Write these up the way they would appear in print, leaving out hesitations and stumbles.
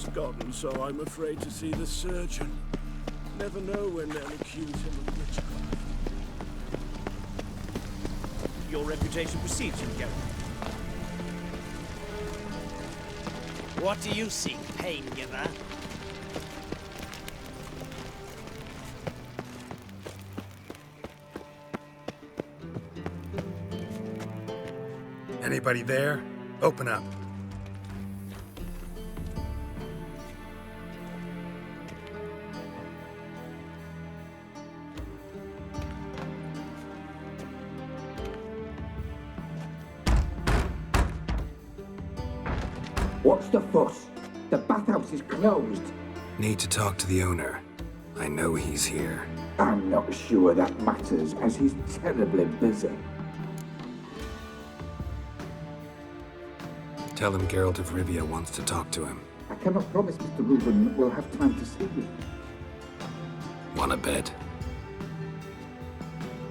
Geralt's gotten, so I'm afraid to see the surgeon. Never know when they'll accuse him of witchcraft. Your reputation precedes you, Geralt. What do you seek, pain giver? Anybody there? Open up. What's the fuss? The bathhouse is closed. Need to talk to the owner. I know he's here. I'm not sure that matters, as he's terribly busy. Tell him Geralt of Rivia wants to talk to him. I cannot promise Mr. Reuven will have time to see you. Want a bed?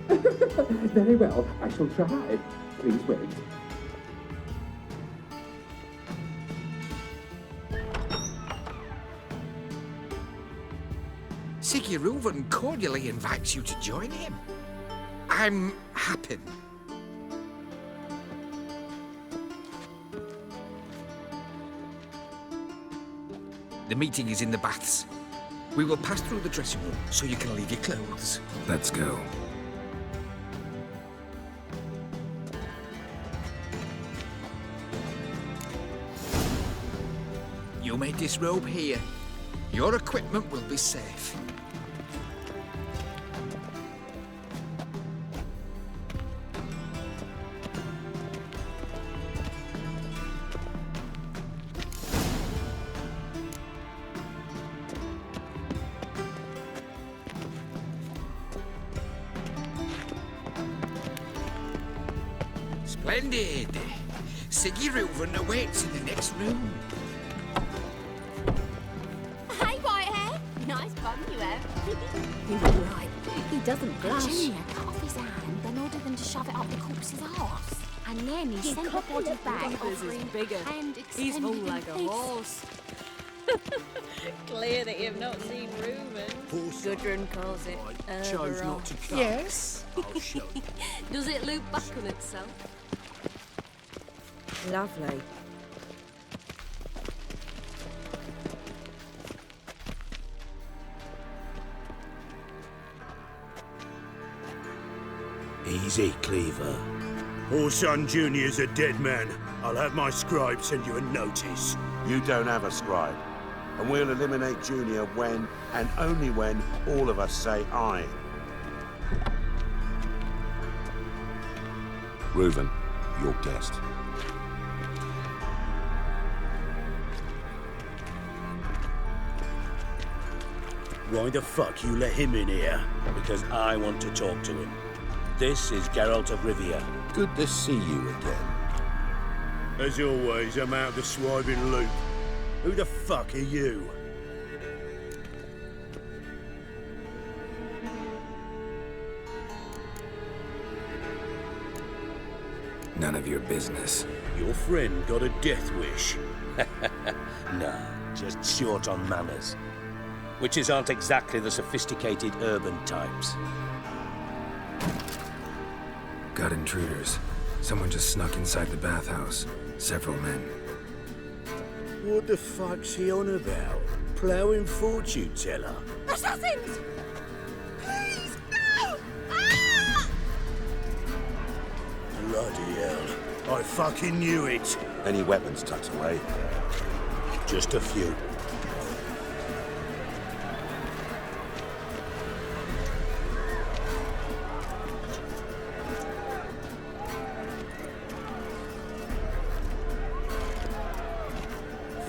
Very well, I shall try. Please wait. SIGI REUVEN cordially invites you to join him. I'm happy. The meeting is in the baths. We will pass through the dressing room so you can leave your clothes. Let's go. You may disrobe here. Your equipment will be safe. Splendid! SIGI REUVEN awaits in the next room. Hey, Whitehair! Nice bum you have. You were right. He doesn't blush. Junior cut off his hand, then ordered them to shove it up the corpse's arse. And then he sent the body back offering bigger. and He's full extended like a in peace. horse. Clear that you've not seen Reuven. Gudrun calls it I chose not to come. Yes. I'll show you. Does it loop back on itself? Lovely. Easy, Cleaver. Orson Jr.'s a dead man. I'll have my scribe send you a notice. You don't have a scribe. And we'll eliminate Junior when, and only when, all of us say aye. Reuven, your guest. Why the fuck you let him in here? Because I want to talk to him. This is Geralt of Rivia. Good to see you again. As always, I'm out of the swiving loop. Who the fuck are you? None of your business. Your friend got a death wish. No, just short on manners. Witches aren't exactly the sophisticated urban types. Got intruders. Someone just snuck inside the bathhouse. Several men. What the fuck's he on about? Ploughing fortune teller? Assassins! Please, no! Ah! Bloody hell. I fucking knew it. Any weapons tucked away? Just a few.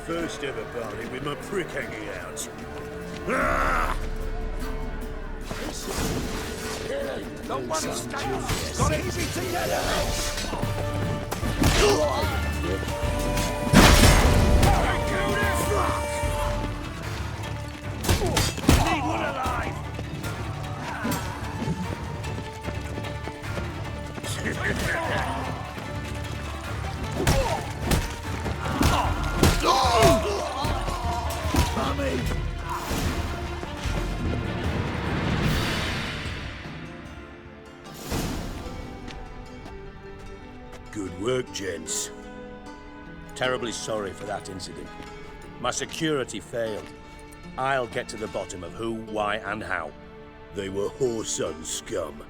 First ever party with my prick hanging out. Ah! No one stands. Got easy together. Need one alive! work, gents. Terribly sorry for that incident. My security failed. I'll get to the bottom of who, why, and how. They were whoreson scum.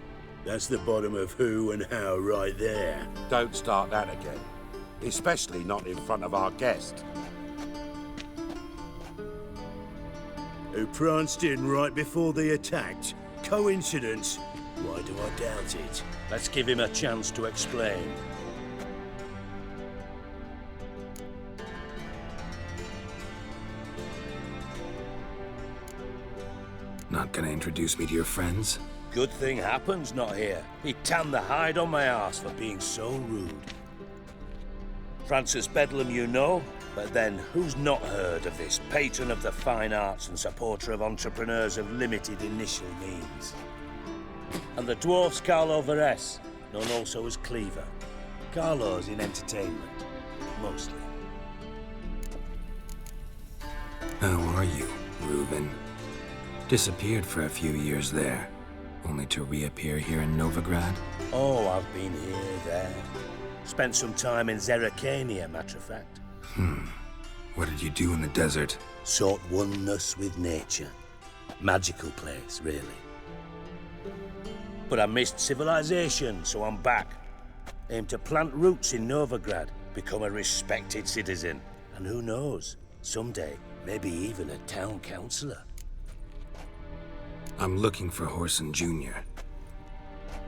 That's the bottom of who and how right there. Don't start that again. Especially not in front of our guest. Who pranced in right before they attacked. Coincidence? Why do I doubt it? Let's give him a chance to explain. Not gonna introduce me to your friends? Good thing Happen's not here. He tanned the hide on my arse for being so rude. Francis Bedlam you know, but then who's not heard of this patron of the fine arts and supporter of entrepreneurs of limited initial means? And the dwarf's Carlo Veres, known also as Cleaver. Carlo's in entertainment, mostly. How are you, Reuven? Disappeared for a few years there, only to reappear here in Novigrad? Oh, I've been here, there. Spent some time in Zerrikania, matter of fact. What did you do in the desert? Sought oneness with nature. Magical place, really. But I missed civilization, so I'm back. Aim to plant roots in Novigrad, become a respected citizen. And who knows, someday, maybe even a town councillor. I'm looking for Whoreson Jr.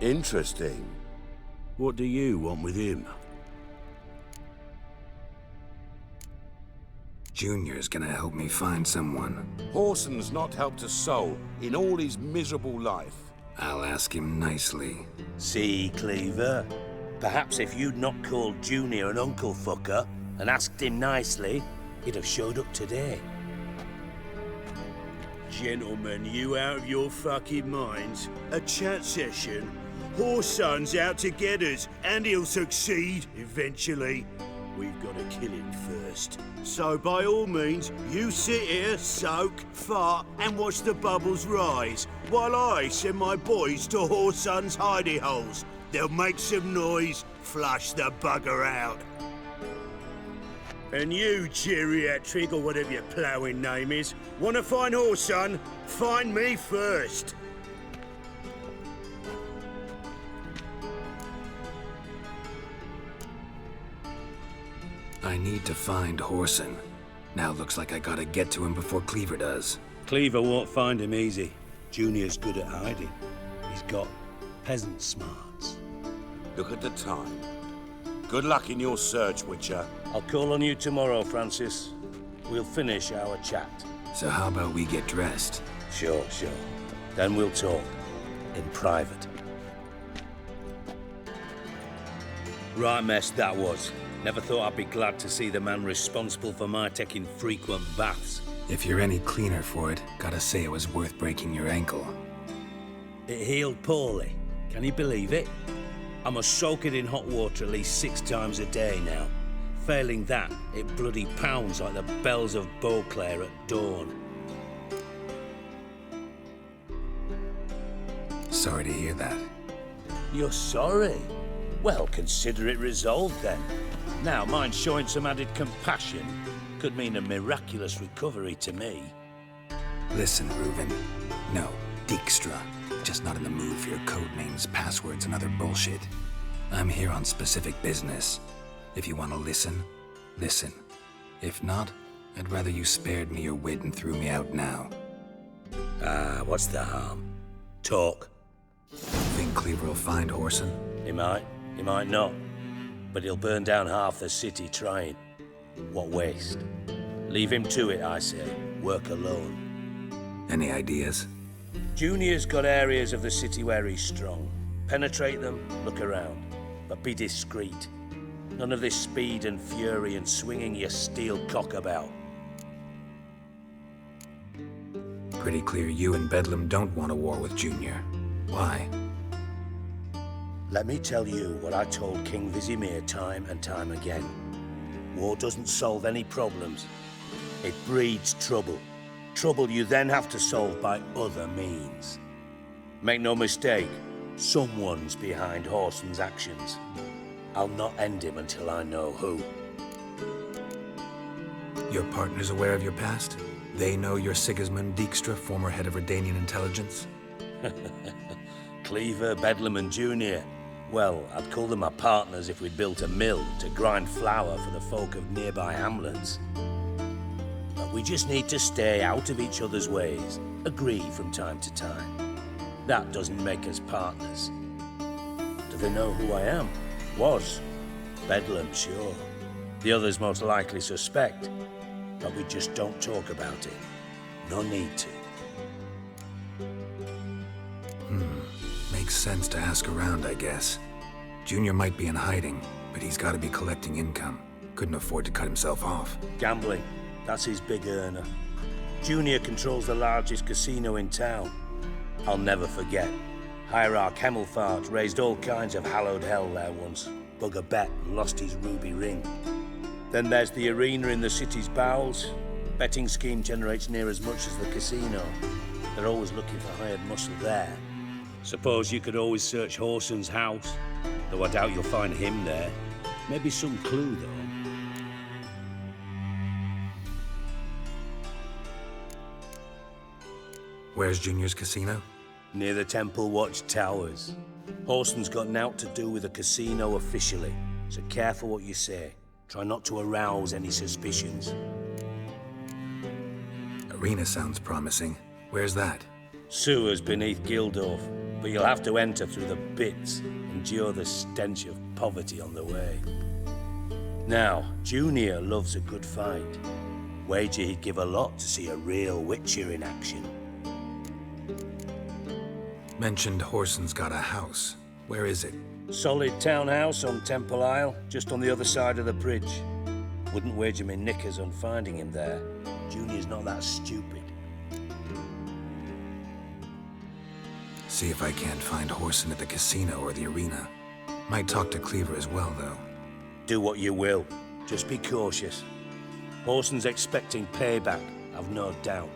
Interesting. What do you want with him? Junior's gonna help me find someone. Whoreson's not helped a soul in all his miserable life. I'll ask him nicely. See, Cleaver? Perhaps if you'd not called Junior an uncle fucker and asked him nicely, he'd have showed up today. Gentlemen, you out of your fucking minds? A chat session? Whoreson's out to get us, and he'll succeed, eventually. We've got to kill him first. So by all means, you sit here, soak, fart, and watch the bubbles rise, while I send my boys to Whoreson's hidey holes. They'll make some noise, flush the bugger out. And you, geriatric, or whatever your ploughing name is, want to find Whoreson? Find me first. I need to find Whoreson. Now looks like I gotta get to him before Cleaver does. Cleaver won't find him easy. Junior's good at hiding. He's got peasant smarts. Look at the time. Good luck in your search, Witcher. I'll call on you tomorrow, Francis. We'll finish our chat. So how about we get dressed? Sure. Then we'll talk. In private. Right mess that was. Never thought I'd be glad to see the man responsible for my taking frequent baths. If you're any cleaner for it, gotta say it was worth breaking your ankle. It healed poorly. Can you believe it? I must soak it in hot water at least 6 times a day now. Failing that, it bloody pounds like the bells of Beauclair at dawn. Sorry to hear that. You're sorry? Well, consider it resolved then. Now, mind showing some added compassion could mean a miraculous recovery to me. Listen, Reuven. No, DIJKSTRA. Just not in the mood for your code names, passwords, and other bullshit. I'm here on specific business. If you want to listen, listen. If not, I'd rather you spared me your wit and threw me out now. What's the harm? Talk. Think Cleaver will find Whoreson? He might not. But he'll burn down half the city trying. What waste. Leave him to it, I say. Work alone. Any ideas? Junior's got areas of the city where he's strong. Penetrate them, look around. But be discreet. None of this speed and fury and swinging your steel cock about. Pretty clear you and Bedlam don't want a war with Junior. Why? Let me tell you what I told King Vizimir time and time again. War doesn't solve any problems. It breeds trouble. Trouble you then have to solve by other means. Make no mistake, someone's behind Whoreson's actions. I'll not end him until I know who. Your partner's aware of your past? They know you're Sigismund Dijkstra, former head of Redanian intelligence? Cleaver, Bedlam and Junior. Well, I'd call them my partners if we'd built a mill to grind flour for the folk of nearby hamlets. But we just need to stay out of each other's ways, agree from time to time. That doesn't make us partners. Do they know who I am? Was. Bedlam, sure. The others most likely suspect. But we just don't talk about it. No need to. Makes sense to ask around, I guess. Junior might be in hiding, but he's got to be collecting income. Couldn't afford to cut himself off. Gambling. That's his big earner. Junior controls the largest casino in town. I'll never forget. Hierarch Hemmelfart raised all kinds of hallowed hell there once. Bug a bet and lost his ruby ring. Then there's the arena in the city's bowels. Betting scheme generates near as much as the casino. They're always looking for hired muscle there. Suppose you could always search Horson's house, though I doubt you'll find him there. Maybe some clue, though. Where's Junior's casino? Near the Temple Watch Towers. Horson's got naught to do with the casino officially, so careful what you say. Try not to arouse any suspicions. Arena sounds promising. Where's that? Sewers beneath Gildorf, but you'll have to enter through the pits, endure the stench of poverty on the way. Now, Junior loves a good fight. Wager he'd give a lot to see a real Witcher in action. Mentioned Horson's got a house. Where is it? Solid townhouse on Temple Isle, just on the other side of the bridge. Wouldn't wager me knickers on finding him there. Junior's not that stupid. See if I can't find Horson at the casino or the arena. Might talk to Cleaver as well, though. Do what you will. Just be cautious. Horson's expecting payback, I've no doubt.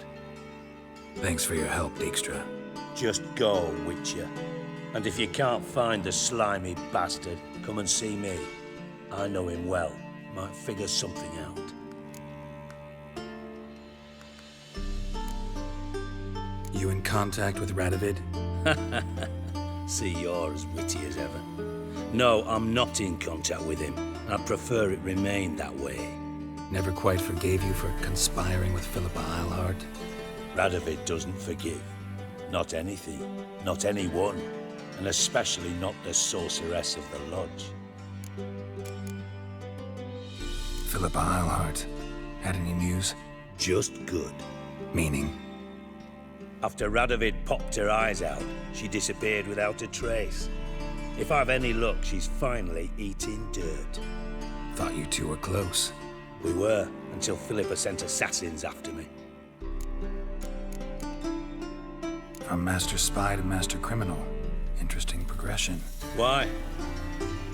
Thanks for your help, Dijkstra. Just go, Witcher. And if you can't find the slimy bastard, come and see me. I know him well. Might figure something out. You in contact with Radovid? See, you're as witty as ever. No, I'm not in contact with him. I'd prefer it remain that way. Never quite forgave you for conspiring with Philippa Eilhart? Radovid doesn't forgive. Not anything. Not anyone. And especially not the sorceress of the lodge. Philippa Eilhart. Had any news? Just good. Meaning? After Radovid popped her eyes out, she disappeared without a trace. If I've any luck, she's finally eating dirt. Thought you two were close. We were, until Philippa sent assassins after me. From master spy to master criminal. Interesting progression. Why?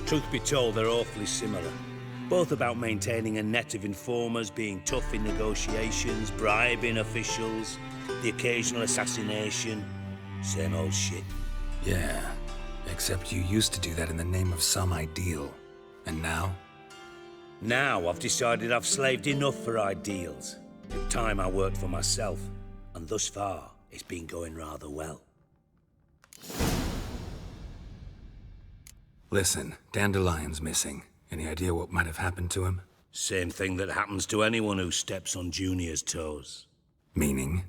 Truth be told, they're awfully similar. Both about maintaining a net of informers, being tough in negotiations, bribing officials, the occasional assassination. Same old shit. Yeah, except you used to do that in the name of some ideal. And now? Now I've decided I've slaved enough for ideals. It's time I worked for myself. And thus far, it's been going rather well. Listen, Dandelion's missing. Any idea what might have happened to him? Same thing that happens to anyone who steps on Junior's toes. Meaning?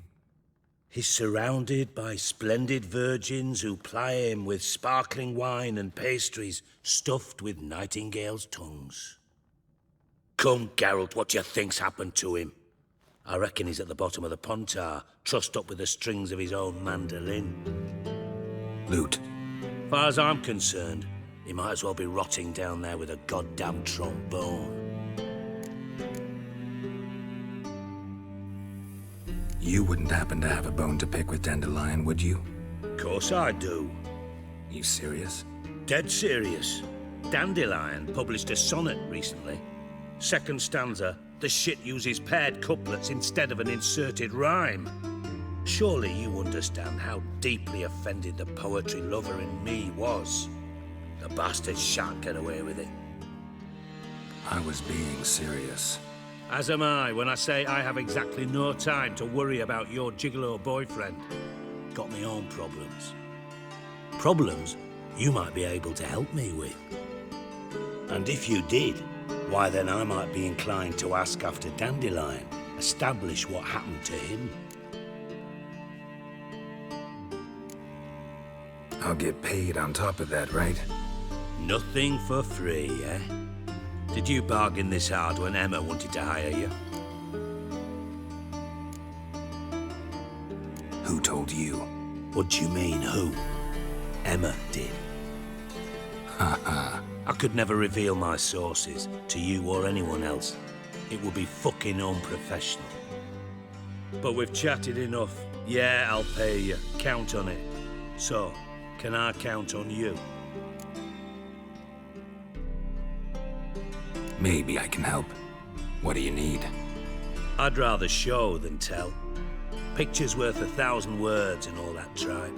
He's surrounded by splendid virgins who ply him with sparkling wine and pastries stuffed with nightingales' tongues. Come, Geralt, what do you think's happened to him? I reckon he's at the bottom of the Pontar, trussed up with the strings of his own mandolin. Loot. Far as I'm concerned, he might as well be rotting down there with a goddamn trombone. You wouldn't happen to have a bone to pick with Dandelion, would you? Course I do. You serious? Dead serious. Dandelion published a sonnet recently. Second stanza, the shit uses paired couplets instead of an inserted rhyme. Surely you understand how deeply offended the poetry lover in me was. The bastard shan't get away with it. I was being serious. As am I when I say I have exactly no time to worry about your gigolo boyfriend. Got my own problems. Problems you might be able to help me with. And if you did, why then I might be inclined to ask after Dandelion, establish what happened to him. I'll get paid on top of that, right? Nothing for free, eh? Did you bargain this hard when Emma wanted to hire you? Who told you? What do you mean, who? Emma did. Haha. I could never reveal my sources to you or anyone else. It would be fucking unprofessional. But we've chatted enough. Yeah, I'll pay you. Count on it. So, can I count on you? Maybe I can help. What do you need? I'd rather show than tell. Picture's worth 1,000 words and all that tripe.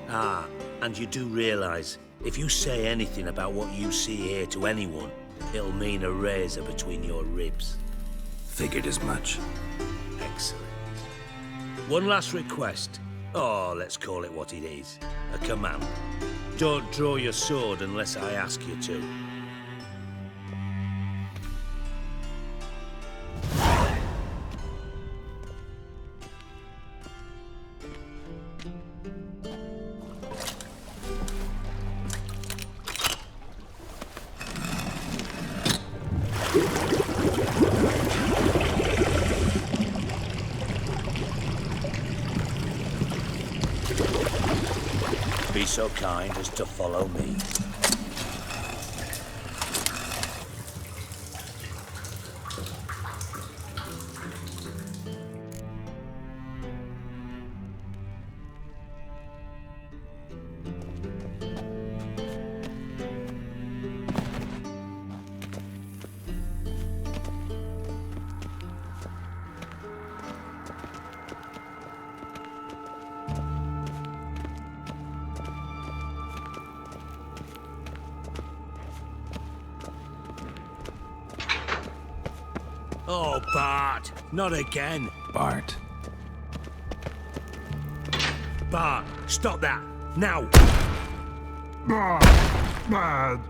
Ah, and you do realise, if you say anything about what you see here to anyone, it'll mean a razor between your ribs. Figured as much. Excellent. One last request. Oh, let's call it what it is. A command. Don't draw your sword unless I ask you to. Be so kind as to follow me. Oh, Bart, not again. Bart. Bart, stop that, now. Bad.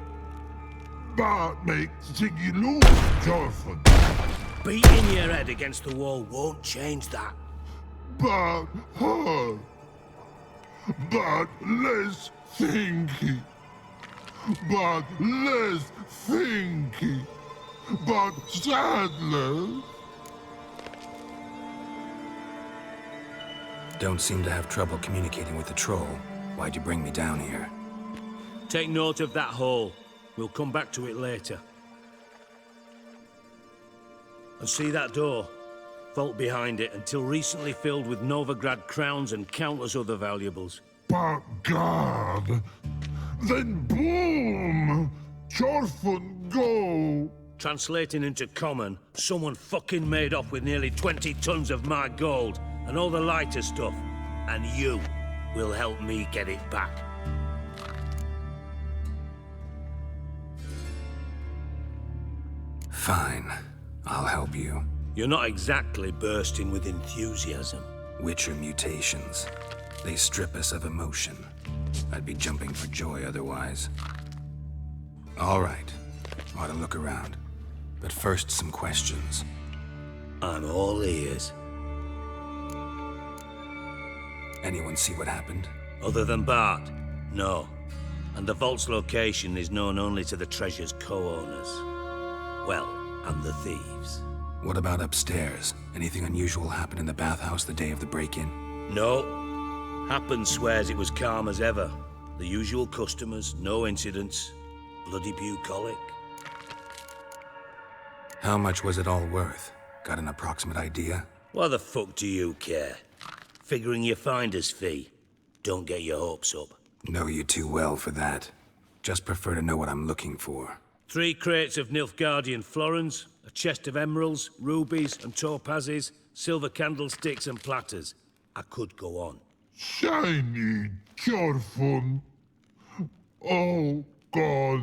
Bart makes Ziggy lose, Jonathan. Beating your head against the wall won't change that. Bart hurt. Bart less thinky. Bart less thinky. But sadly... Don't seem to have trouble communicating with the troll. Why'd you bring me down here? Take note of that hole. We'll come back to it later. And see that door? Vault behind it, until recently filled with Novigrad crowns and countless other valuables. But God... Then boom! Chorfun go! Translating into common, someone fucking made off with nearly 20 tons of my gold and all the lighter stuff. And you will help me get it back. Fine. I'll help you. You're not exactly bursting with enthusiasm. Witcher mutations. They strip us of emotion. I'd be jumping for joy otherwise. All right. Ought to look around. But first, some questions. I'm all ears. Anyone see what happened? Other than Bart? No. And the vault's location is known only to the treasure's co-owners. Well, and the thieves. What about upstairs? Anything unusual happen in the bathhouse the day of the break-in? No. Happen swears it was calm as ever. The usual customers, no incidents. Bloody bucolic. How much was it all worth? Got an approximate idea? Why the fuck do you care? Figuring your finder's fee. Don't get your hopes up. Know you too well for that. Just prefer to know what I'm looking for. 3 crates of Nilfgaardian florins, a chest of emeralds, rubies and topazes, silver candlesticks and platters. I could go on. Shiny Chorfun. Oh, God.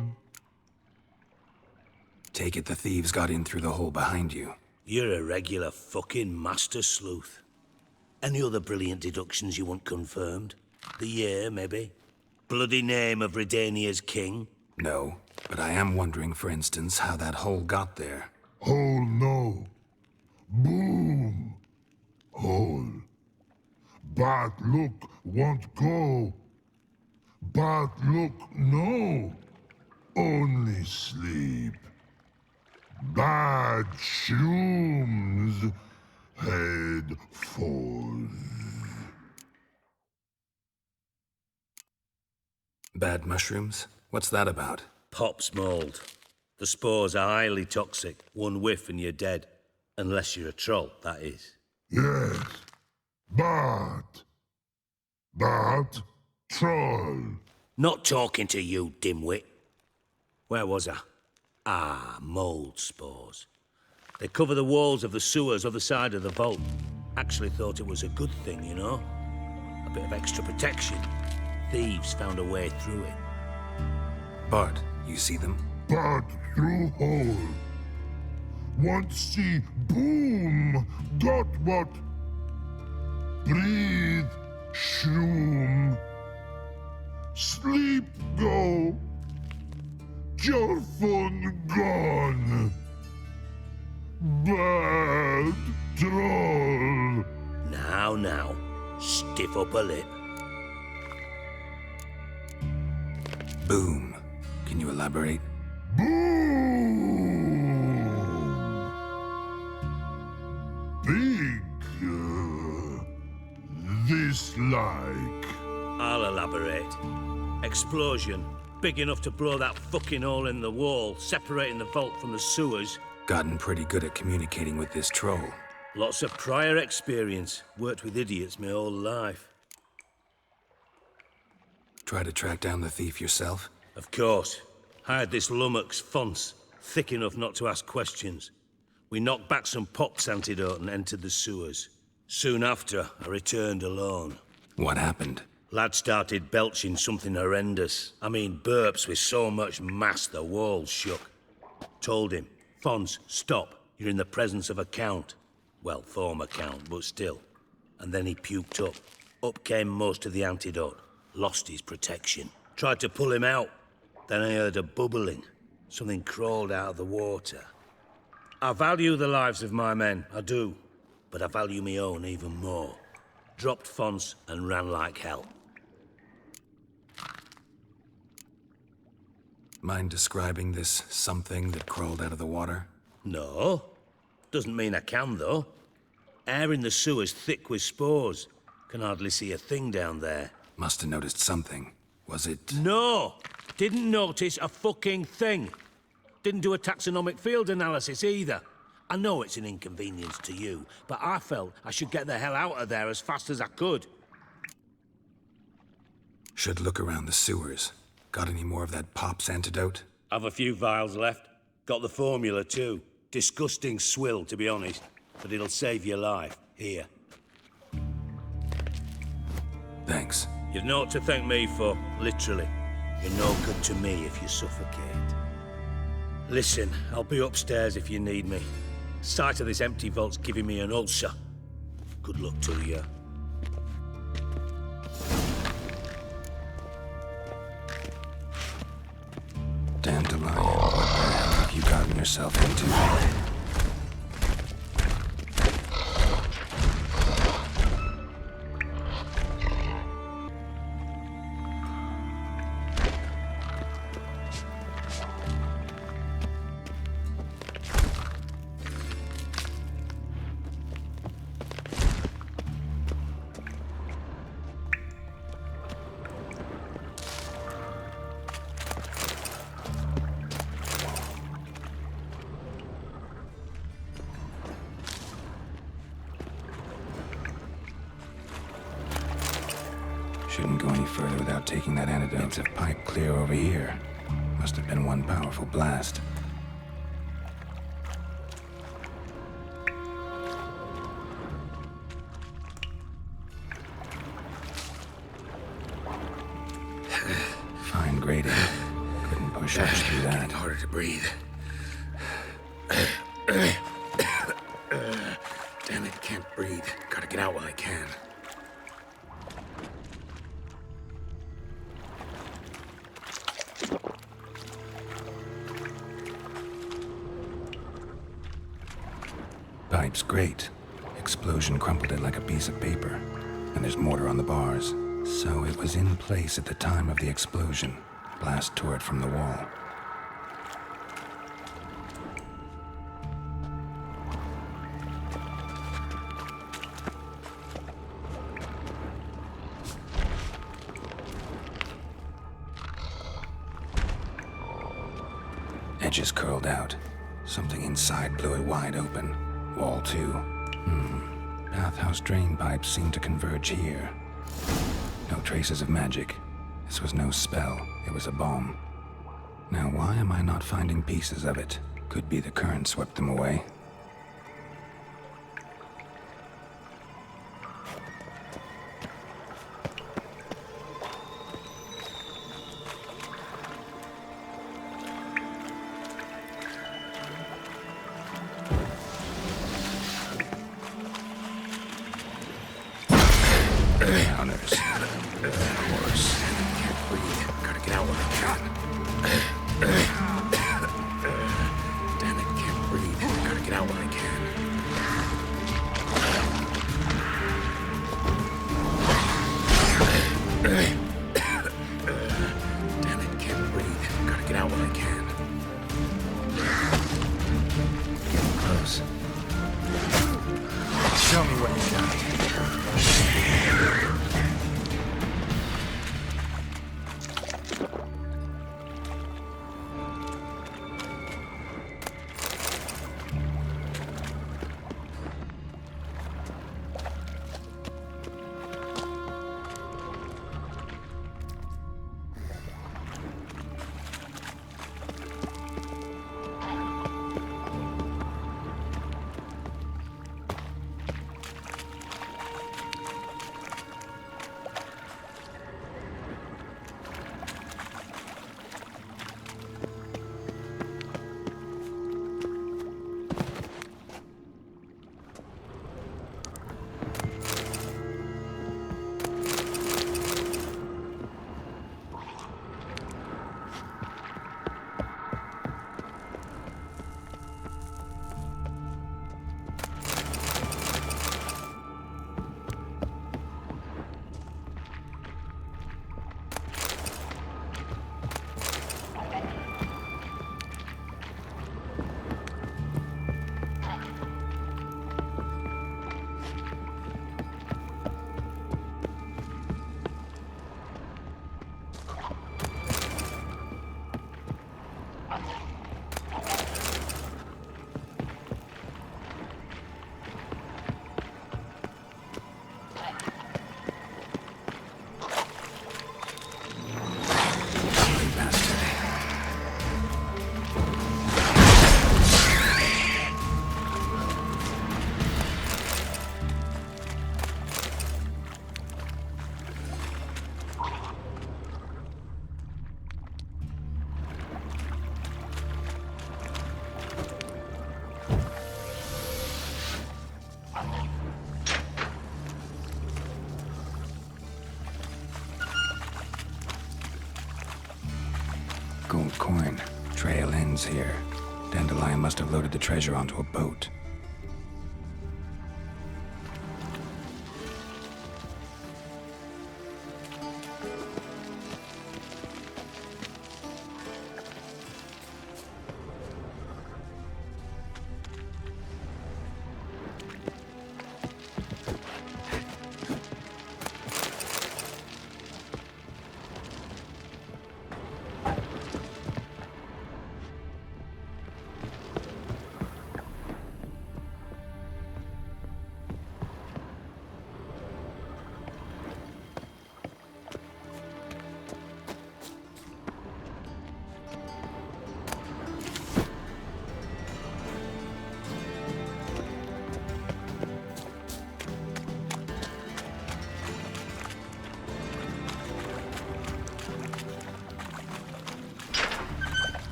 Take it the thieves got in through the hole behind you. You're a regular fucking master sleuth. Any other brilliant deductions you want confirmed? The year, maybe? Bloody name of Redania's king? No, but I am wondering, for instance, how that hole got there. Hole no. Boom. Hole. Bad look won't go. Bad look no. Only sleep. Bad shrooms. Head falls. Bad mushrooms? What's that about? Pop's mold. The spores are highly toxic. One whiff and you're dead. Unless you're a troll, that is. Yes. Bad. Bad troll. Not talking to you, dimwit. Where was I? Ah, mold spores. They cover the walls of the sewers other side of the vault. Actually thought it was a good thing, you know? A bit of extra protection. Thieves found a way through it. Bart, you see them? Bad through hole. Want see boom. Got what? Breathe. Shroom. Sleep go. Your phone gone. Bad troll. Now, stiff up a lip. Boom. Can you elaborate? Boom. Big. This like. I'll elaborate. Explosion. Big enough to blow that fucking hole in the wall, separating the vault from the sewers. Gotten pretty good at communicating with this troll. Lots of prior experience. Worked with idiots my whole life. Try to track down the thief yourself? Of course. Hired this lummox, Fons, thick enough not to ask questions. We knocked back some Pop's antidote and entered the sewers. Soon after, I returned alone. What happened? Lad started belching something horrendous. I mean, burps with so much mass the walls shook. Told him, Fons, stop. You're in the presence of a count. Well, former count, but still. And then he puked up. Up came most of the antidote. Lost his protection. Tried to pull him out. Then I heard a bubbling. Something crawled out of the water. I value the lives of my men, I do. But I value my own even more. Dropped Fons and ran like hell. Mind describing this something that crawled out of the water? No. Doesn't mean I can, though. Air in the sewer's thick with spores. Can hardly see a thing down there. Must have noticed something. Was it... No! Didn't notice a fucking thing. Didn't do a taxonomic field analysis either. I know it's an inconvenience to you, but I felt I should get the hell out of there as fast as I could. Should look around the sewers. Got any more of that Pop's antidote? I've a few vials left. Got the formula too. Disgusting swill, to be honest. But it'll save your life. Here. Thanks. You've naught to thank me for, literally. You're no good to me if you suffocate. Listen, I'll be upstairs if you need me. Sight of this empty vault's giving me an ulcer. Good luck to you. Dandelion, what the hell have you gotten yourself into? Shouldn't go any further without taking that antidote. It's a pipe clear over here. Must have been one powerful blast. Fine grading. Couldn't push much through that. Getting harder to breathe. Damn it, can't breathe. Gotta get out while I can. Pipe's great. Explosion crumpled it like a piece of paper. And there's mortar on the bars. So it was in place at the time of the explosion. Blast tore it from the wall. Edges curled out. Something inside blew it wide open. Wall too. Bathhouse drain pipes seemed to converge here. No traces of magic. This was no spell. It was a bomb. Now why am I not finding pieces of it? Could be the current swept them away. Counters. Of course. Can't breathe. Gotta get out while I can. Damn it, can't breathe. Gotta get out while I can. Damn it, can't breathe. Gotta get out while I can. Getting close. Show me what you got. Gold coin. Trail ends here. Dandelion must have loaded the treasure onto a boat.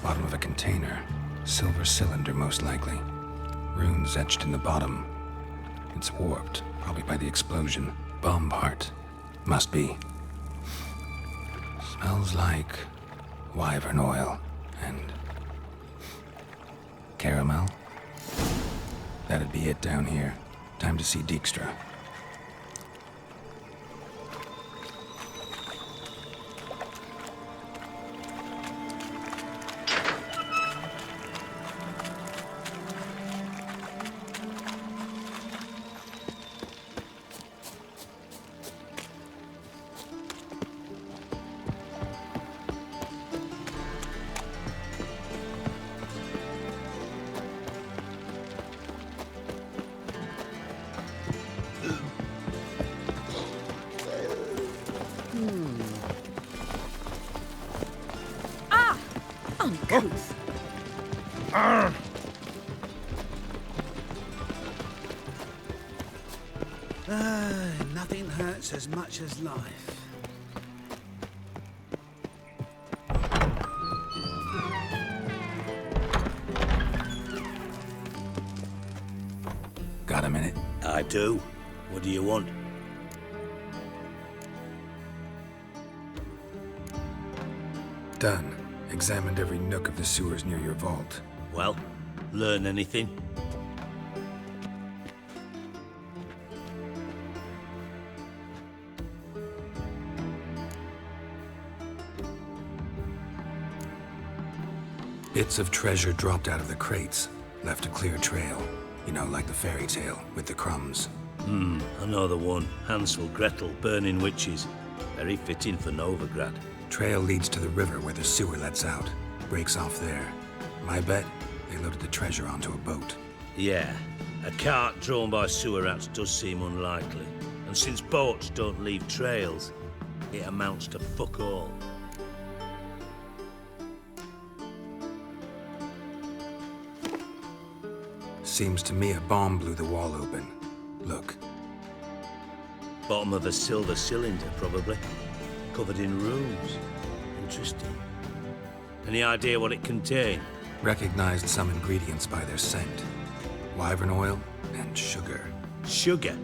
Bottom of a container. Silver cylinder, most likely. Runes etched in the bottom. It's warped, probably by the explosion. Bomb part. Must be. Smells like wyvern oil and caramel. That'd be it down here. Time to see DIJKSTRA. Uncouth. Nothing hurts as much as life. Got a minute? I do. What do you want? Done. Examined every nook of the sewers near your vault. Well, learn anything? Bits of treasure dropped out of the crates. Left a clear trail. You know, like the fairy tale, with the crumbs. I know the one. Hansel, Gretel, burning witches. Very fitting for Novigrad. Trail leads to the river where the sewer lets out. Breaks off there. My bet, they loaded the treasure onto a boat. Yeah, a cart drawn by sewer rats does seem unlikely. And since boats don't leave trails, it amounts to fuck all. Seems to me a bomb blew the wall open. Look. Bottom of a silver cylinder, probably. Covered in runes. Interesting. Any idea what it contained? Recognized some ingredients by their scent. Wyvern oil and sugar. Sugar?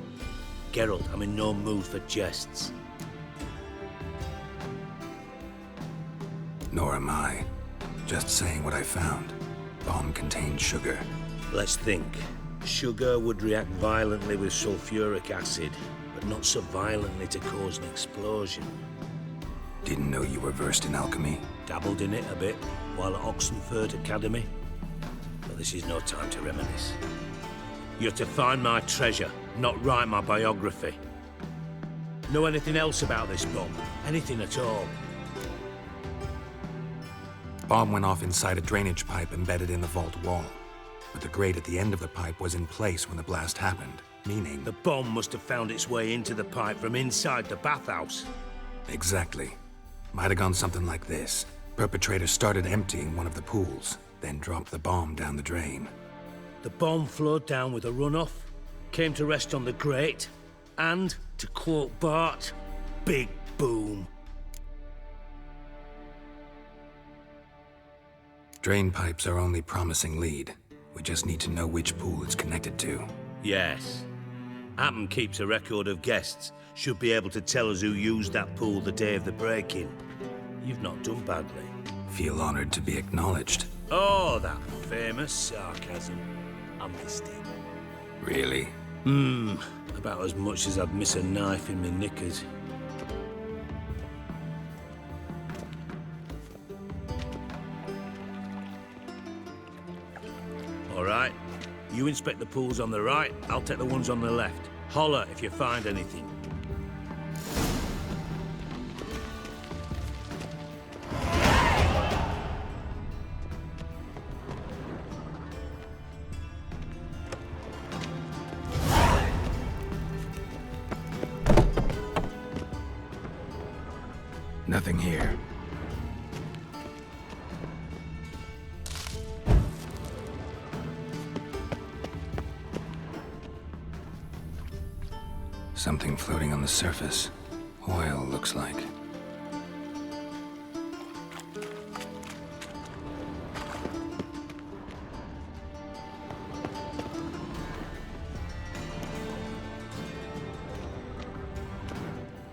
Geralt, I'm in no mood for jests. Nor am I. Just saying what I found. Bomb contained sugar. Let's think. Sugar would react violently with sulfuric acid, but not so violently to cause an explosion. Didn't know you were versed in alchemy. Dabbled in it a bit while at Oxenford Academy. But this is no time to reminisce. You're to find my treasure, not write my biography. Know anything else about this bomb? Anything at all? Bomb went off inside a drainage pipe embedded in the vault wall. But the grate at the end of the pipe was in place when the blast happened, meaning... The bomb must have found its way into the pipe from inside the bathhouse. Exactly. Might have gone something like this. Perpetrator started emptying one of the pools, then dropped the bomb down the drain. The bomb flowed down with a runoff, came to rest on the grate, and, to quote Bart, big boom. Drain pipes are only promising lead. We just need to know which pool it's connected to. Yes. Hammond keeps a record of guests. Should be able to tell us who used that pool the day of the break-in. You've not done badly. Feel honored to be acknowledged. Oh, that famous sarcasm. I missed it. Really? About as much as I'd miss a knife in my knickers. All right. You inspect the pools on the right, I'll take the ones on the left. Holler if you find anything. Nothing here. Something floating on the surface. Oil, looks like.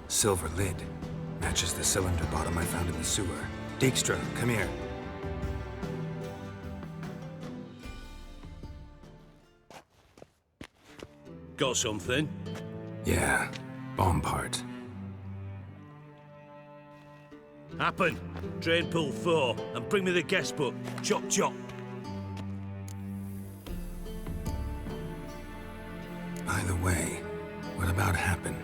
Silver lid. Matches the cylinder bottom I found in the sewer. Dijkstra, come here. Got something? Yeah, bomb part. Happen. Drain pool 4, and bring me the guest book. Chop chop. By the way, what about Happen?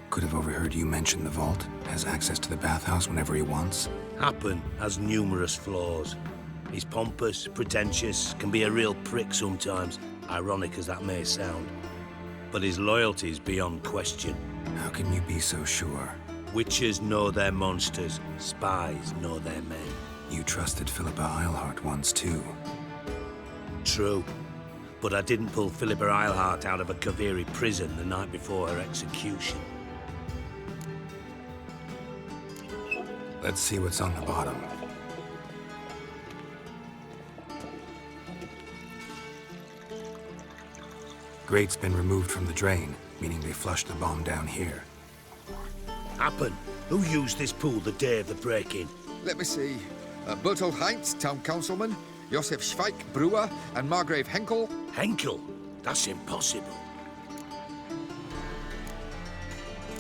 Could have overheard you mention the vault. Has access to the bathhouse whenever he wants. Happen has numerous flaws. He's pompous, pretentious, can be a real prick sometimes, ironic as that may sound. But his loyalty's beyond question. How can you be so sure? Witches know their monsters, spies know their men. You trusted Philippa Eilhart once too. True. But I didn't pull Philippa Eilhart out of a Kaviri prison the night before her execution. Let's see what's on the bottom. Grate's been removed from the drain, meaning they flushed the bomb down here. Happen. Who used this pool the day of the break-in? Let me see. Bertold Heinz, town councilman, Josef Schweik, brewer, and Margrave Henkel. Henkel? That's impossible.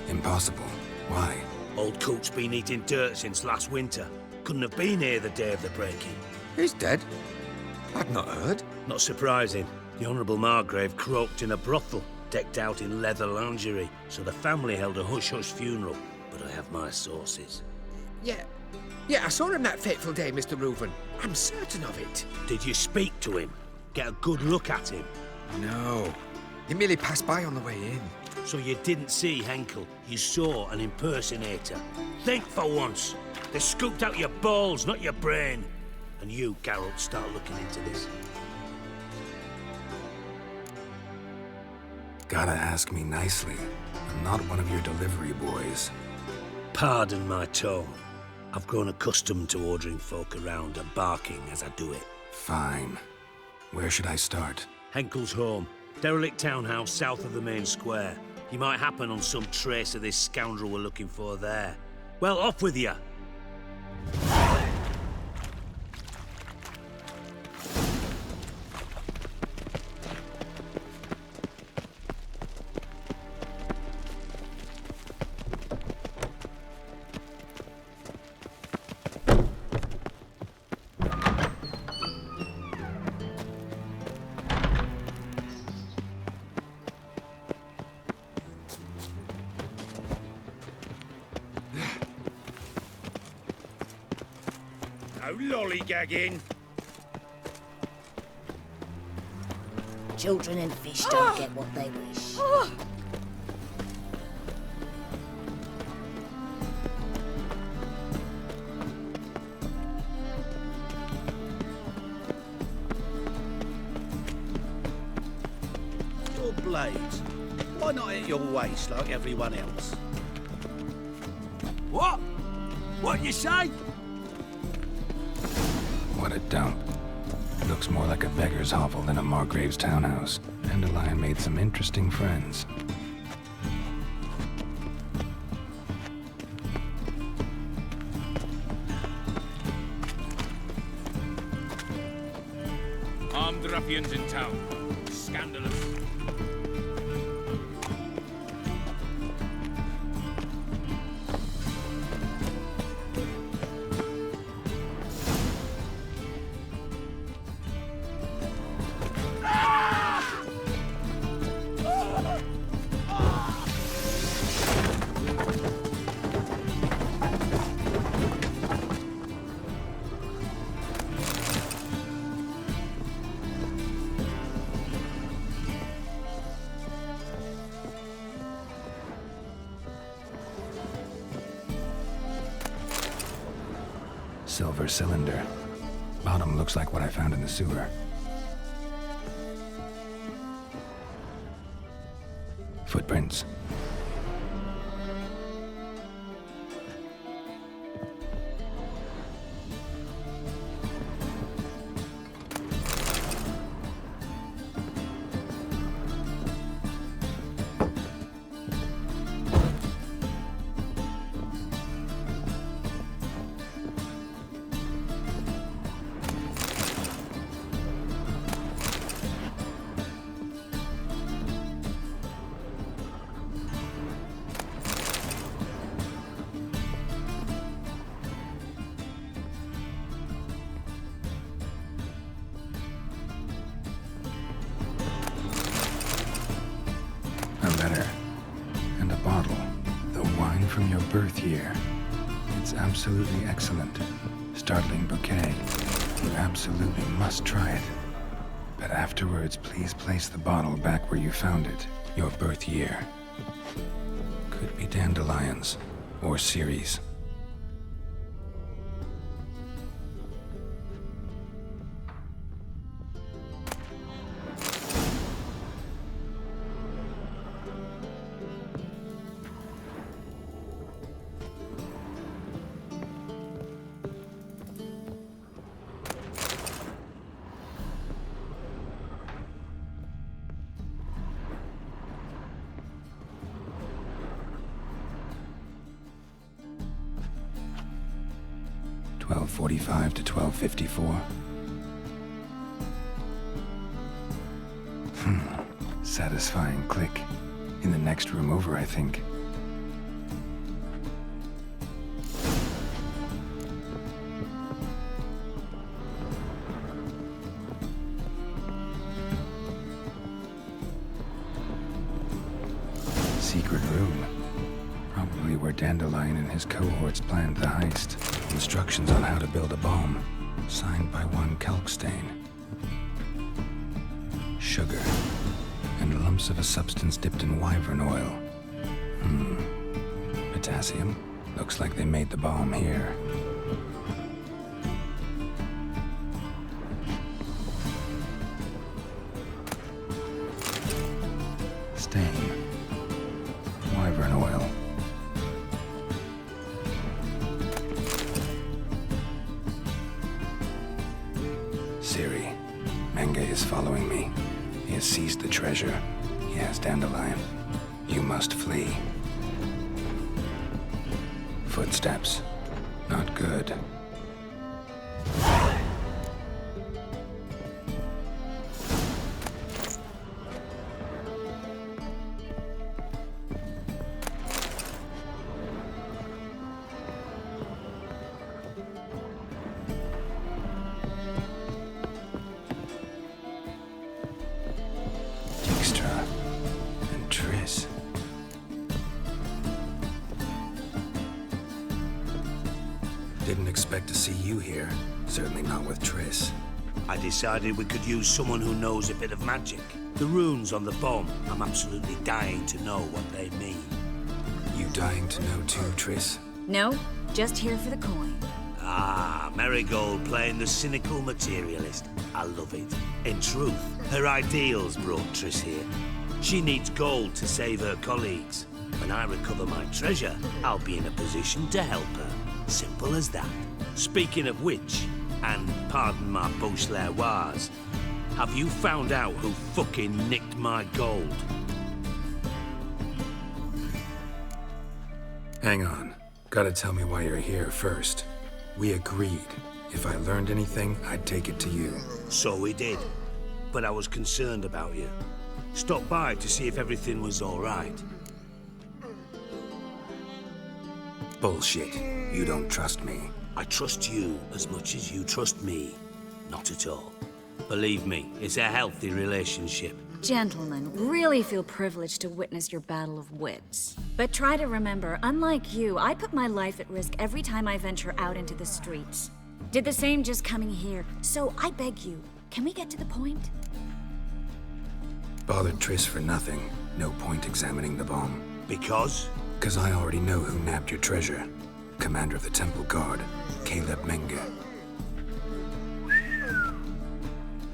Impossible? Why? Old Coot's been eating dirt since last winter. Couldn't have been here the day of the break-in. He's dead? I'd not heard. Not surprising. The Honourable Margrave croaked in a brothel, decked out in leather lingerie, so the family held a hush-hush funeral. But I have my sources. Yeah, I saw him that fateful day, Mr. Reuven. I'm certain of it. Did you speak to him? Get a good look at him? No. He merely passed by on the way in. So you didn't see Henkel, you saw an impersonator. Think for once. They scooped out your balls, not your brain. And you, Geralt, start looking into this. Gotta ask me nicely. I'm not one of your delivery boys. Pardon my tone. I've grown accustomed to ordering folk around and barking as I do it. Fine. Where should I start? Henkel's home. Derelict townhouse south of the main square. You might happen on some trace of this scoundrel we're looking for there. Well, off with you! No lollygagging. Children and fish don't get what they wish. Your blades. Why not at your waist like everyone else? What? What you say? What a dump. Looks more like a beggar's hovel than a Margrave's townhouse. Dandelion made some interesting friends. Armed ruffians in town. Scandalous. Silver cylinder. Bottom looks like what I found in the sewer. Footprints. A letter. And a bottle. The wine from your birth year. It's absolutely excellent. Startling bouquet. You absolutely must try it. But afterwards, please place the bottle back where you found it. Your birth year. Could be dandelions. Or Ceres. $12:45 to $12:54. Satisfying click. In the next room over, I think. Secret room. Probably where Dandelion and his cohorts planned the heist. Instructions on how to build a bomb. Signed by one Kelkstain. Sugar. And lumps of a substance dipped in wyvern oil. Potassium. Looks like they made the bomb here. Stain. Wyvern oil. Siri, Menge is following me. He has seized the treasure. He has Dandelion. You must flee. Footsteps. Not good. DIJKSTRA and Triss. Didn't expect to see you here. Certainly not with Triss. I decided we could use someone who knows a bit of magic. The runes on the bomb, I'm absolutely dying to know what they mean. You dying to know too, Triss? No, just here for the coin. Ah, Marigold playing the cynical materialist. I love it. In truth, her ideals brought Triss here. She needs gold to save her colleagues. When I recover my treasure, I'll be in a position to help her. Simple as that. Speaking of which, and pardon my Beauclervoise, have you found out who fucking nicked my gold? Hang on. Gotta tell me why you're here first. We agreed. If I learned anything, I'd take it to you. So we did. But I was concerned about you. Stopped by to see if everything was all right. Bullshit. You don't trust me. I trust you as much as you trust me. Not at all. Believe me, it's a healthy relationship. Gentlemen, really feel privileged to witness your battle of wits. But try to remember, unlike you, I put my life at risk every time I venture out into the streets. Did the same just coming here. So I beg you, can we get to the point? Bothered Triss for nothing. No point examining the bomb. Because? Because I already know who nabbed your treasure. commander of the Temple Guard, Caleb Menge.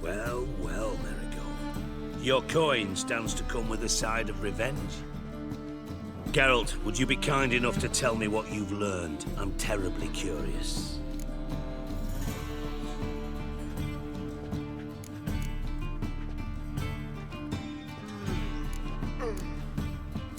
Well, well, Marigold. Your coin stands to come with a side of revenge. Geralt, would you be kind enough to tell me what you've learned? I'm terribly curious.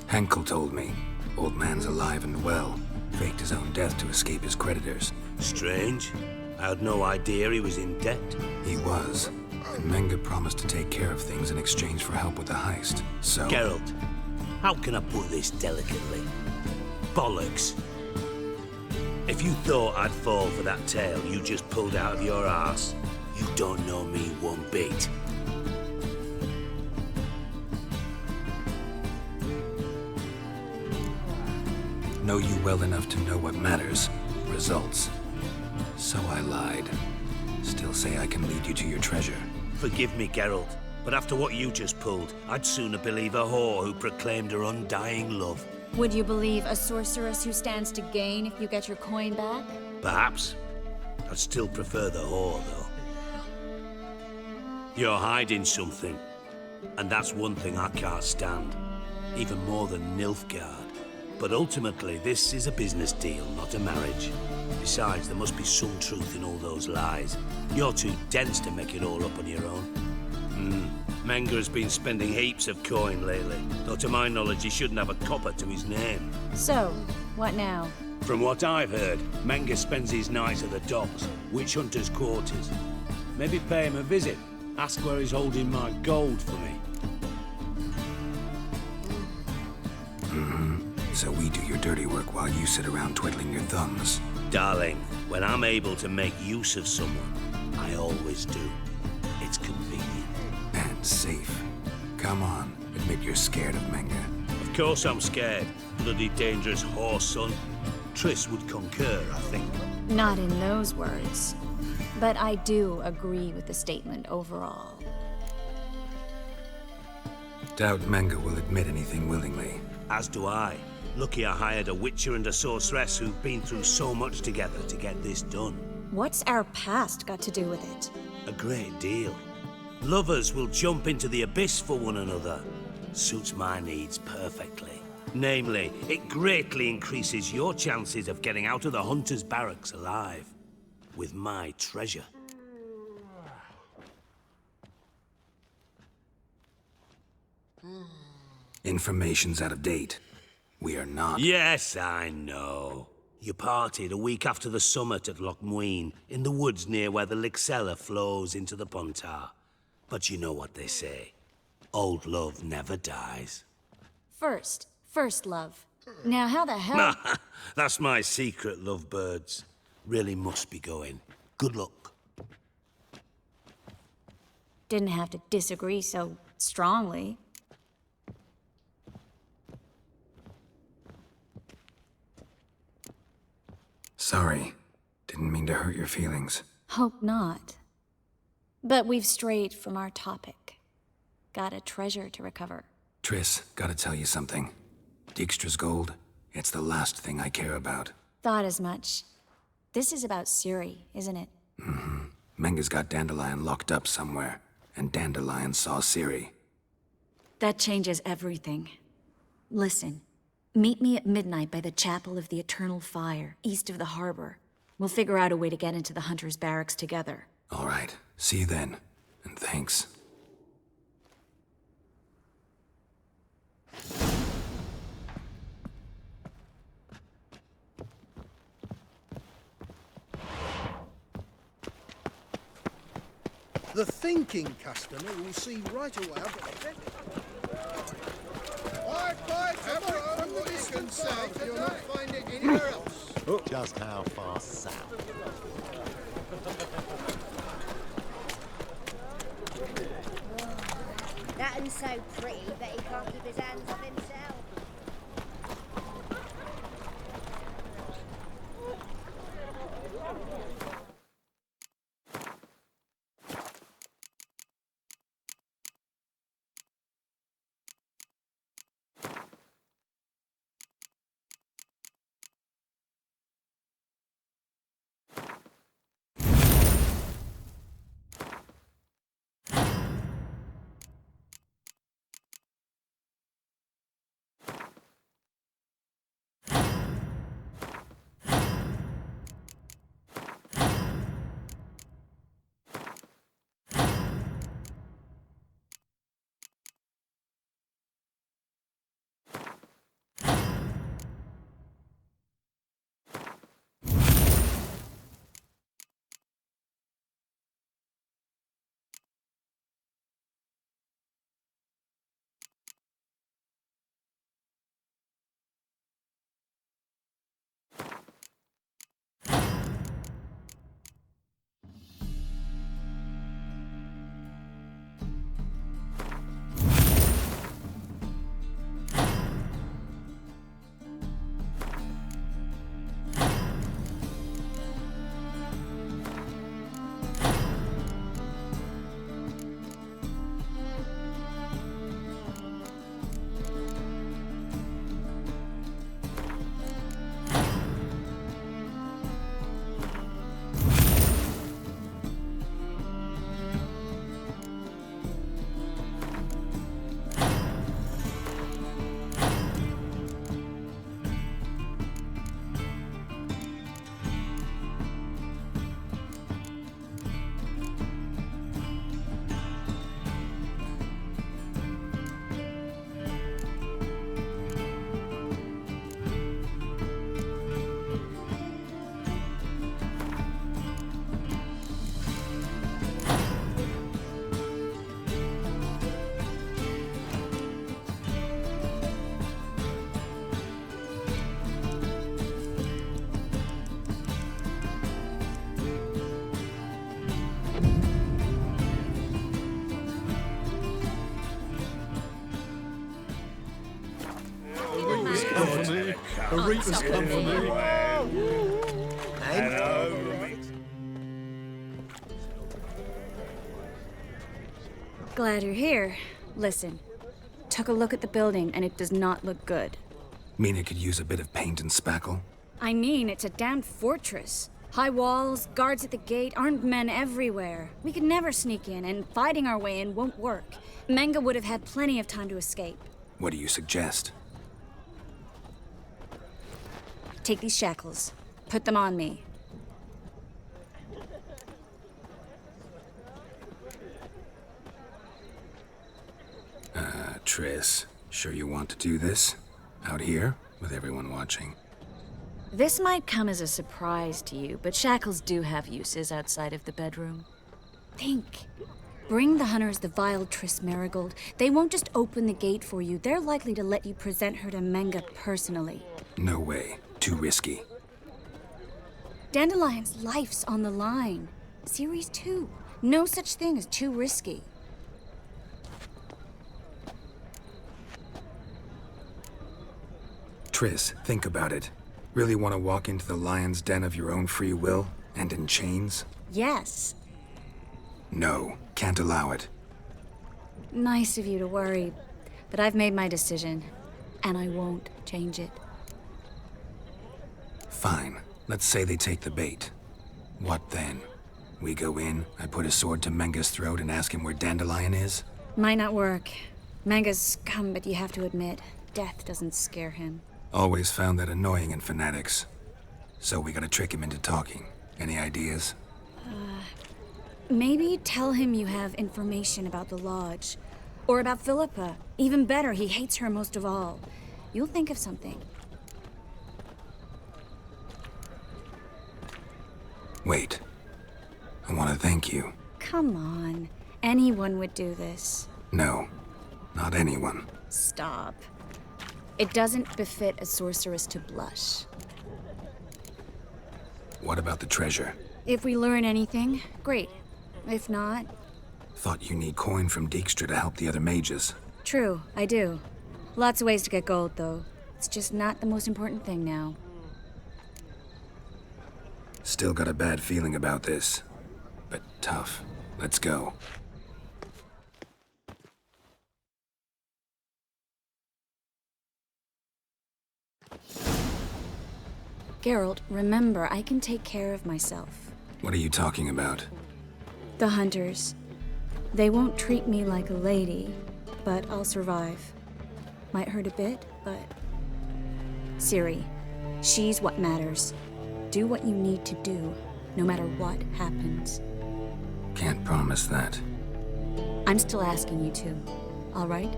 Henkel told me. Old man's alive and well. Faked his own death to escape his creditors. Strange. I had no idea he was in debt. He was. And Menge promised to take care of things in exchange for help with the heist. So... Geralt, how can I put this delicately? Bollocks. If you thought I'd fall for that tale you just pulled out of your arse, you don't know me one bit. Know you well enough to know what matters. Results. So I lied. Still say I can lead you to your treasure. Forgive me, Geralt, but after what you just pulled, I'd sooner believe a whore who proclaimed her undying love. Would you believe a sorceress who stands to gain if you get your coin back? Perhaps. I'd still prefer the whore, though. You're hiding something, and that's one thing I can't stand. Even more than Nilfgaard. But ultimately, this is a business deal, not a marriage. Besides, there must be some truth in all those lies. You're too dense to make it all up on your own. Menge has been spending heaps of coin lately, though to my knowledge he shouldn't have a copper to his name. So, what now? From what I've heard, Menge spends his nights at the docks, witch hunters' quarters. Maybe pay him a visit. Ask where he's holding my gold for me. So we do your dirty work while you sit around twiddling your thumbs. Darling, when I'm able to make use of someone, I always do. It's convenient. And safe. Come on, admit you're scared of Menge. Of course I'm scared. Bloody dangerous horse, son. Triss would concur, I think. Not in those words. But I do agree with the statement overall. Doubt Menge will admit anything willingly. As do I. Lucky I hired a witcher and a sorceress who've been through so much together to get this done. What's our past got to do with it? A great deal. Lovers will jump into the abyss for one another. Suits my needs perfectly. Namely, it greatly increases your chances of getting out of the hunter's barracks alive. With my treasure. Information's out of date. We are not... Yes, I know. You partied a week after the summit at Loch Muine, in the woods near where the Lixella flows into the Pontar. But you know what they say. Old love never dies. First love. Now how the hell... That's my secret, lovebirds. Really must be going. Good luck. Didn't have to disagree so strongly. Sorry. Didn't mean to hurt your feelings. Hope not. But we've strayed from our topic. Got a treasure to recover. Triss, gotta tell you something. Dijkstra's gold, it's the last thing I care about. Thought as much. This is about Ciri, isn't it? Menge's got Dandelion locked up somewhere, and Dandelion saw Ciri. That changes everything. Listen, meet me at midnight by the Chapel of the Eternal Fire, east of the harbor. We'll figure out a way to get into the Hunter's barracks together. All right, see you then, and thanks. The thinking customer will see right away. Quiet, everyone from the distant south. You'll not find it anywhere else. Just how far south? That one's so pretty that he can't keep his hands off himself. Reaper's come for me. Glad you're here. Listen, took a look at the building and it does not look good. Mean it could use a bit of paint and spackle? I mean, it's a damn fortress. High walls, guards at the gate, armed men everywhere. We could never sneak in, and fighting our way in won't work. Menga would have had plenty of time to escape. What do you suggest? Take these shackles. Put them on me. Triss, sure you want to do this? Out here, with everyone watching? This might come as a surprise to you, but shackles do have uses outside of the bedroom. Think. Bring the hunters the vile Triss Marigold. They won't just open the gate for you. They're likely to let you present her to Menga personally. No way. Too risky. Dandelion's life's on the line. Series 2. No such thing as too risky. Triss, think about it. Really want to walk into the lion's den of your own free will, and in chains? Yes. No, can't allow it. Nice of you to worry, but I've made my decision, and I won't change it. Fine. Let's say they take the bait. What then? We go in, I put a sword to Menga's throat and ask him where Dandelion is? Might not work. Menga's scum, but you have to admit, death doesn't scare him. Always found that annoying in fanatics. So we gotta trick him into talking. Any ideas? Maybe tell him you have information about the Lodge. Or about Philippa. Even better, he hates her most of all. You'll think of something. Wait. I want to thank you. Come on. Anyone would do this. No. Not anyone. Stop. It doesn't befit a sorceress to blush. What about the treasure? If we learn anything, great. If not... you need coin from DIJKSTRA to help the other mages. True, I do. Lots of ways to get gold, though. It's just not the most important thing now. Still got a bad feeling about this. But tough. Let's go. Geralt, remember, I can take care of myself. What are you talking about? The hunters. They won't treat me like a lady, but I'll survive. Might hurt a bit, but... Ciri, she's what matters. Do what you need to do, no matter what happens. Can't promise that. I'm still asking you to, all right?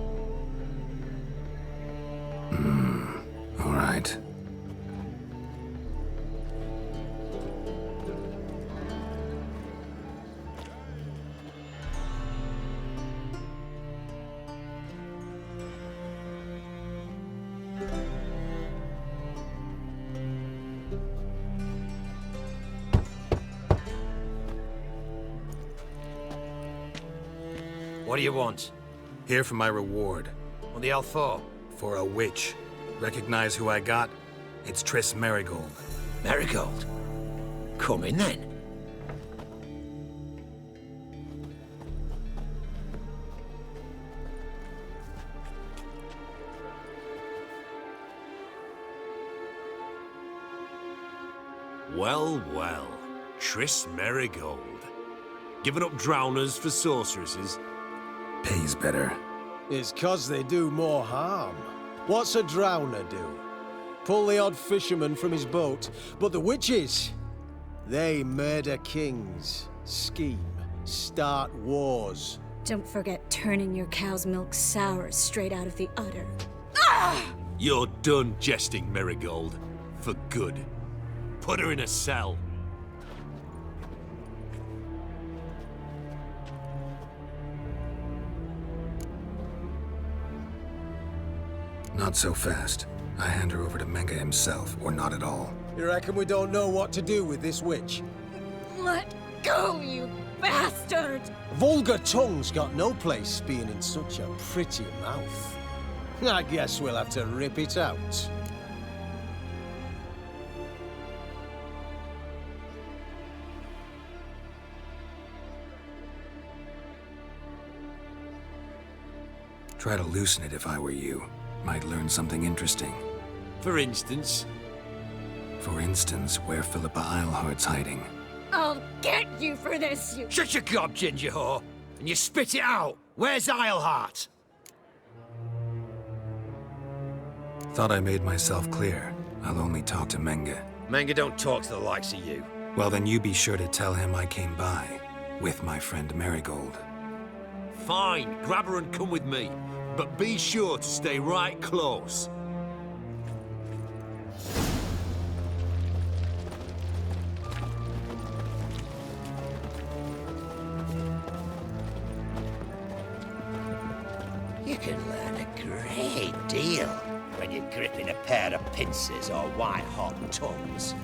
All right. What do you want? Here for my reward. What the hell for? For a witch. Recognize who I got? It's Triss Marigold. Marigold? Come in then. Well, well. Triss Marigold. Giving up drowners for sorceresses? Pays better. It's 'cause they do more harm. What's a drowner do? Pull the odd fisherman from his boat. But the witches, they murder kings, scheme, start wars. Don't forget turning your cow's milk sour straight out of the udder. You're done jesting, Marigold. For good. Put her in a cell. Not so fast. I hand her over to Menga himself, or not at all. You reckon we don't know what to do with this witch? Let go, you bastard! Vulgar tongue's got no place being in such a pretty mouth. I guess we'll have to rip it out. Try to loosen it if I were you. Might learn something interesting. For instance? For instance, where Philippa Eilhart's hiding. I'll get you for this, you... Shut your gob, ginger whore! And you spit it out! Where's Eilhart? Thought I made myself clear. I'll only talk to Menge. Menge don't talk to the likes of you. Well, then you be sure to tell him I came by. With my friend Marigold. Fine, grab her and come with me. But be sure to stay right close. You can learn a great deal when you're gripping a pair of pincers or white-hot tongues.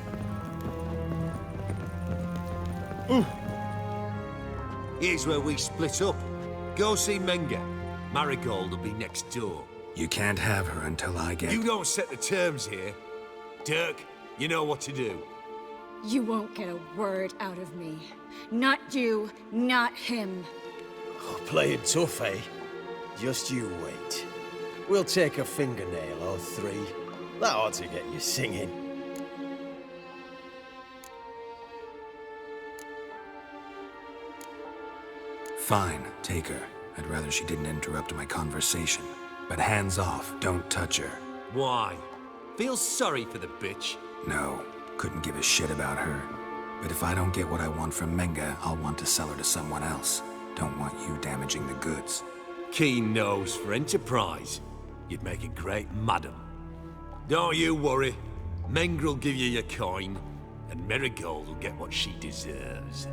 Here's where we split up. Go see Menge. Marigold will be next door. You can't have her until I get... You don't set the terms here. Dirk, you know what to do. You won't get a word out of me. Not you, not him. Oh, playing tough, eh? Just you wait. We'll take a fingernail or three. That ought to get you singing. Fine, take her. I'd rather she didn't interrupt my conversation. But hands off, don't touch her. Why? Feel sorry for the bitch? No, couldn't give a shit about her. But if I don't get what I want from Menge, I'll want to sell her to someone else. Don't want you damaging the goods. Keen nose for enterprise. You'd make a great madam. Don't you worry. Menge will give you your coin, and Marigold will get what she deserves.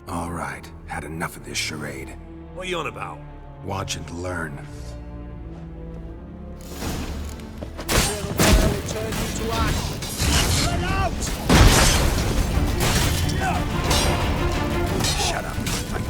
All right, had enough of this charade. What are you on about? Watch and learn. Turn you to ash. Let out! Shut up and fight.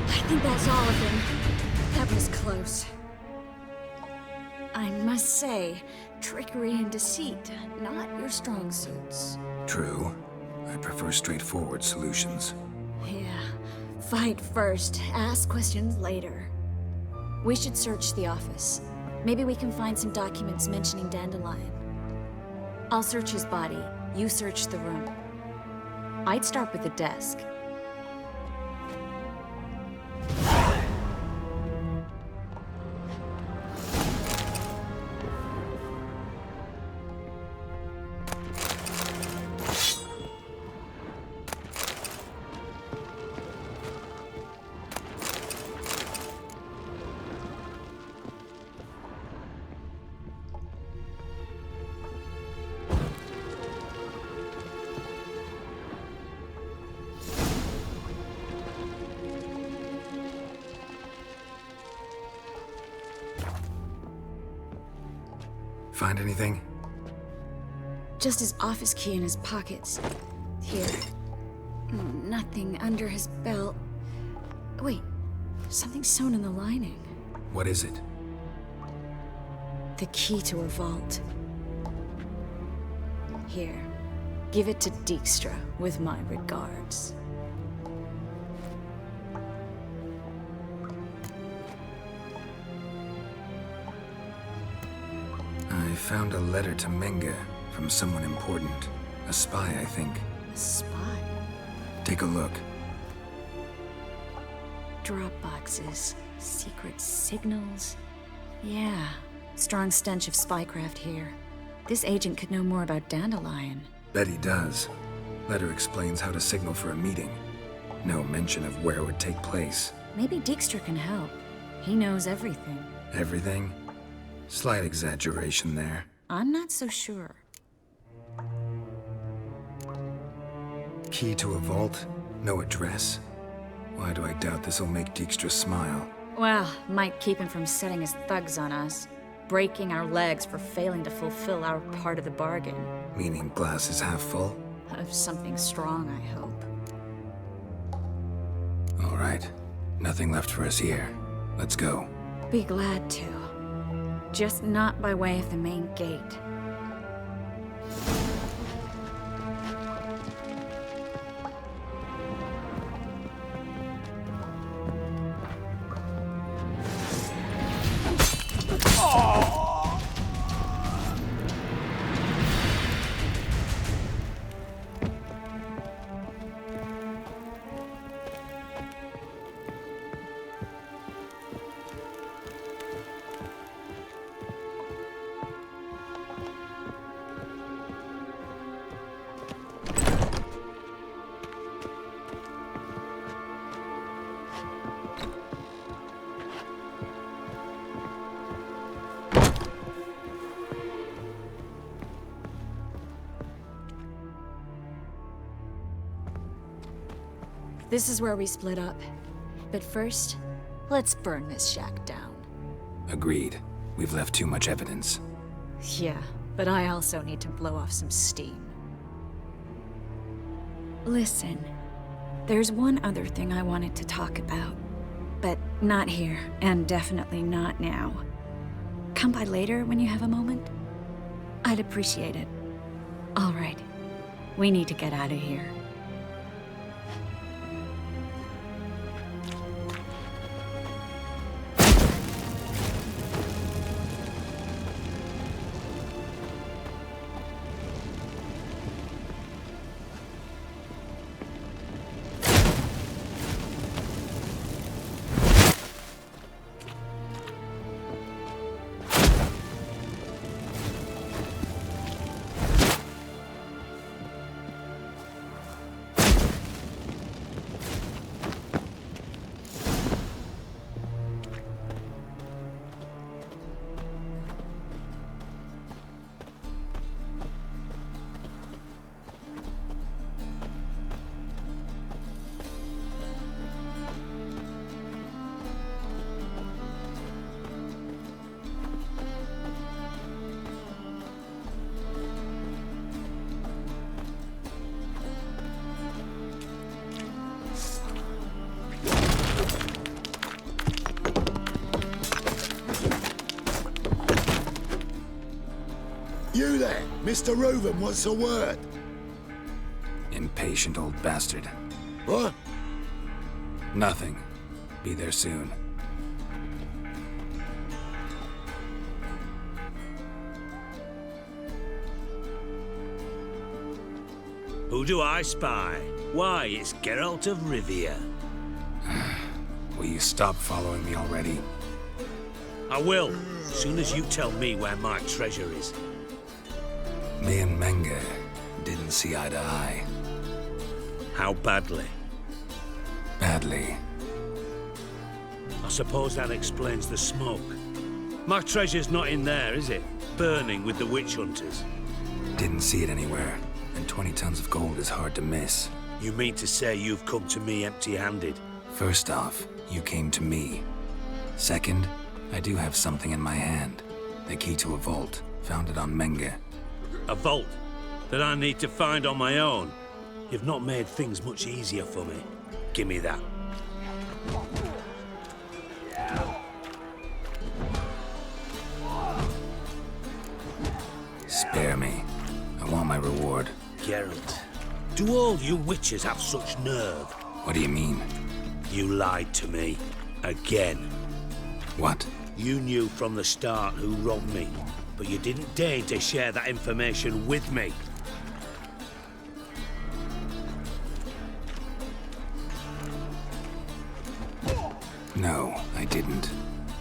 I think that's all of them. That was close. I must say, trickery and deceit, not your strong suits. True. I prefer straightforward solutions. Yeah. Fight first, ask questions later. We should search the office. Maybe we can find some documents mentioning Dandelion. I'll search his body. You search the room. I'd start with the desk. Find anything? Just his office key in his pockets. Here. Nothing under his belt. Wait, something sewn in the lining. What is it? The key to a vault. Here. Give it to DIJKSTRA with my regards. I found a letter to Menge from someone important. A spy, I think. A spy? Take a look. Drop boxes, secret signals. Yeah, strong stench of spycraft here. This agent could know more about Dandelion. Bet he does. Letter explains how to signal for a meeting. No mention of where it would take place. Maybe DIJKSTRA can help. He knows everything. Everything? Slight exaggeration there. I'm not so sure. Key to a vault? No address? Why do I doubt this'll make DIJKSTRA smile? Well, might keep him from setting his thugs on us. Breaking our legs for failing to fulfill our part of the bargain. Meaning glass is half full? Of something strong, I hope. All right. Nothing left for us here. Let's go. Be glad to. Just not by way of the main gate. This is where we split up. But first, let's burn this shack down. Agreed. We've left too much evidence. Yeah, but I also need to blow off some steam. Listen, there's one other thing I wanted to talk about. But not here, and definitely not now. Come by later when you have a moment? I'd appreciate it. All right. We need to get out of here. You there, Mr. REUVEN, what's the word? Impatient old bastard. What? Nothing. Be there soon. Who do I spy? Why, it's Geralt of Rivia. Will you stop following me already? I will, as soon as you tell me where my treasure is. Me and Menge didn't see eye to eye. How badly? Badly. I suppose that explains the smoke. My treasure's not in there, is it? Burning with the witch hunters. Didn't see it anywhere, and 20 tons of gold is hard to miss. You mean to say you've come to me empty-handed? First off, you came to me. Second, I do have something in my hand. The key to a vault. Found it on Menge. A vault that I need to find on my own. You've not made things much easier for me. Give me that. Spare me. I want my reward. Geralt, do all you witches have such nerve? What do you mean? You lied to me. Again. What? You knew from the start who robbed me, but you didn't deign to share that information with me. No, I didn't.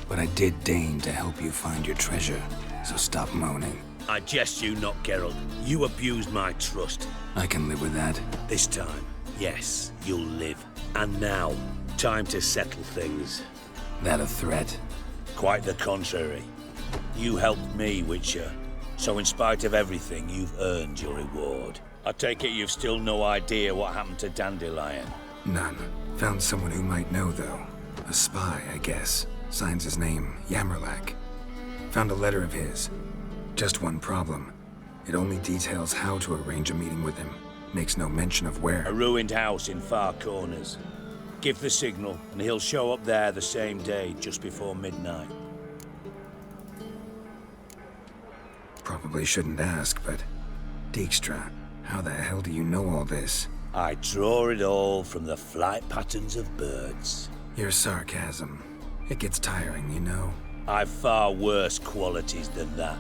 But I did deign to help you find your treasure, so stop moaning. I jest you not, Geralt. You abused my trust. I can live with that. This time, yes, you'll live. And now, time to settle things. That a threat? Quite the contrary. You helped me, Witcher. So in spite of everything, you've earned your reward. I take it you've still no idea what happened to Dandelion? None. Found someone who might know, though. A spy, I guess. Signs his name, Yamerlak. Found a letter of his. Just one problem. It only details how to arrange a meeting with him. Makes no mention of where. A ruined house in Far Corners. Give the signal, and he'll show up there the same day, just before midnight. Probably shouldn't ask, but... Dijkstra, how the hell do you know all this? I draw it all from the flight patterns of birds. Your sarcasm. It gets tiring, you know? I've far worse qualities than that,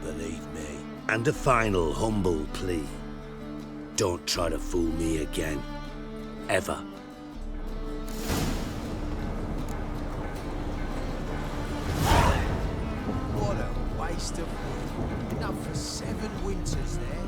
believe me. And a final humble plea. Don't try to fool me again. Ever. What a waste of wood. Enough for 7 winters there.